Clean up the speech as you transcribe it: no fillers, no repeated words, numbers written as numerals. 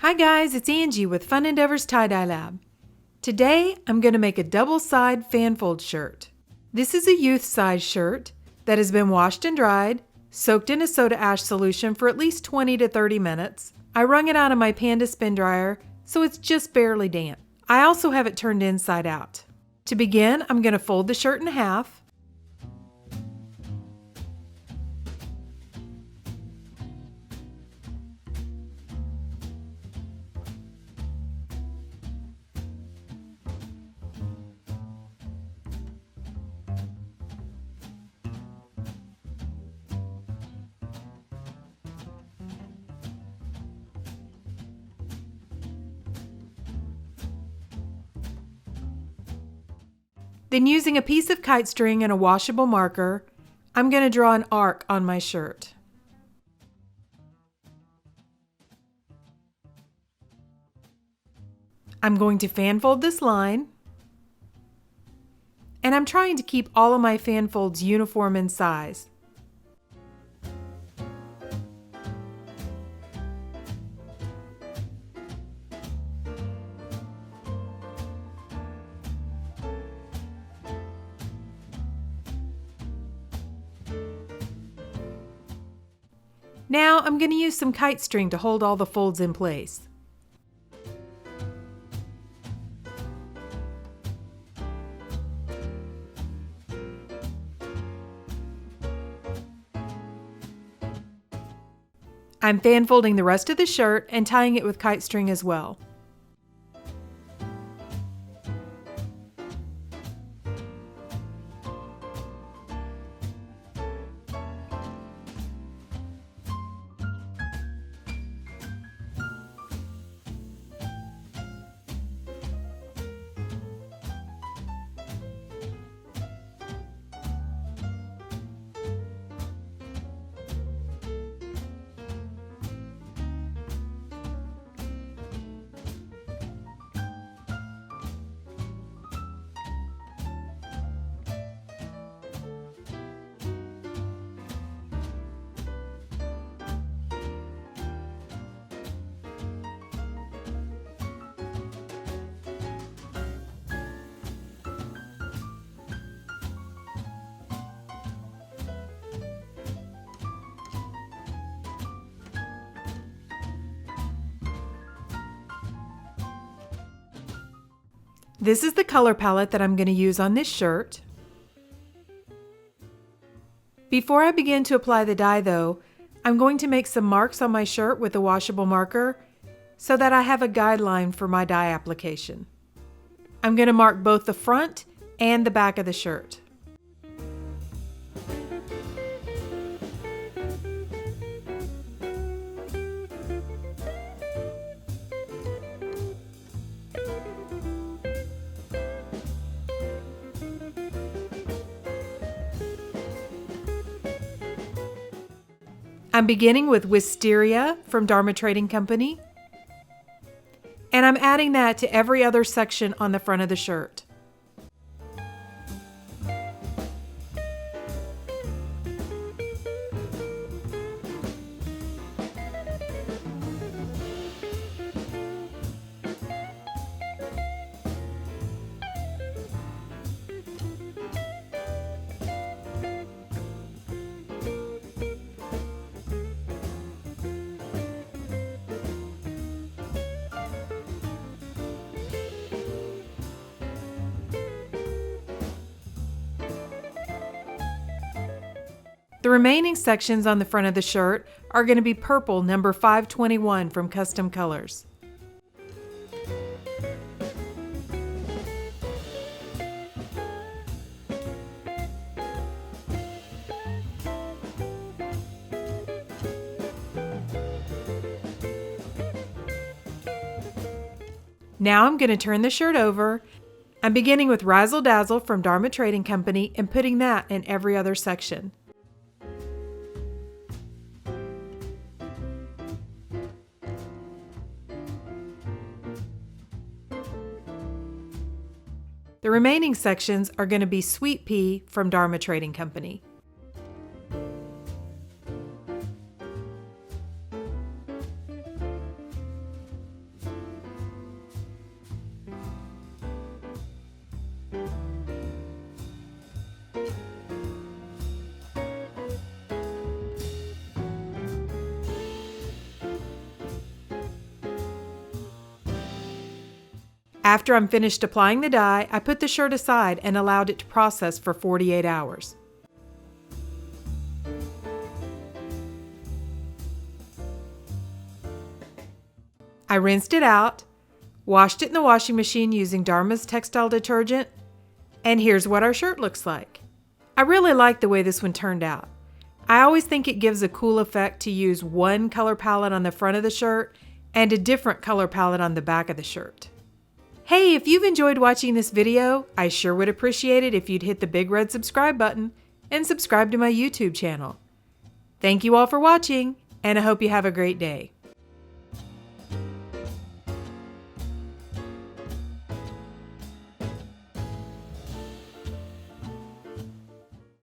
Hi guys, it's Angie with Fun Endeavors Tie-Dye Lab. Today I'm going to make a double-side fanfold shirt. This is a youth size shirt that has been washed and dried, soaked in a soda ash solution for at least 20 to 30 minutes. I wrung it out of my Panda spin dryer so it's just barely damp. I also have it turned inside out. To begin, I'm going to fold the shirt in half. Then using a piece of kite string and a washable marker, I'm going to draw an arc on my shirt. I'm going to fanfold this line, and I'm trying to keep all of my fanfolds uniform in size. Now I'm going to use some kite string to hold all the folds in place. I'm fanfolding the rest of the shirt and tying it with kite string as well. This is the color palette that I'm going to use on this shirt. Before I begin to apply the dye though, I'm going to make some marks on my shirt with a washable marker so that I have a guideline for my dye application. I'm going to mark both the front and the back of the shirt. I'm beginning with Wisteria from Dharma Trading Company, and I'm adding that to every other section on the front of the shirt. The remaining sections on the front of the shirt are going to be purple number 521 from Custom Colors. Now I'm going to turn the shirt over. I'm beginning with Razzle Dazzle from Dharma Trading Company and putting that in every other section. The remaining sections are going to be Sweet Pea from Dharma Trading Company. After I'm finished applying the dye, I put the shirt aside and allowed it to process for 48 hours. I rinsed it out, washed it in the washing machine using Dharma's textile detergent, and here's what our shirt looks like. I really like the way this one turned out. I always think it gives a cool effect to use one color palette on the front of the shirt and a different color palette on the back of the shirt. Hey, if you've enjoyed watching this video, I sure would appreciate it if you'd hit the big red subscribe button and subscribe to my YouTube channel. Thank you all for watching, and I hope you have a great day.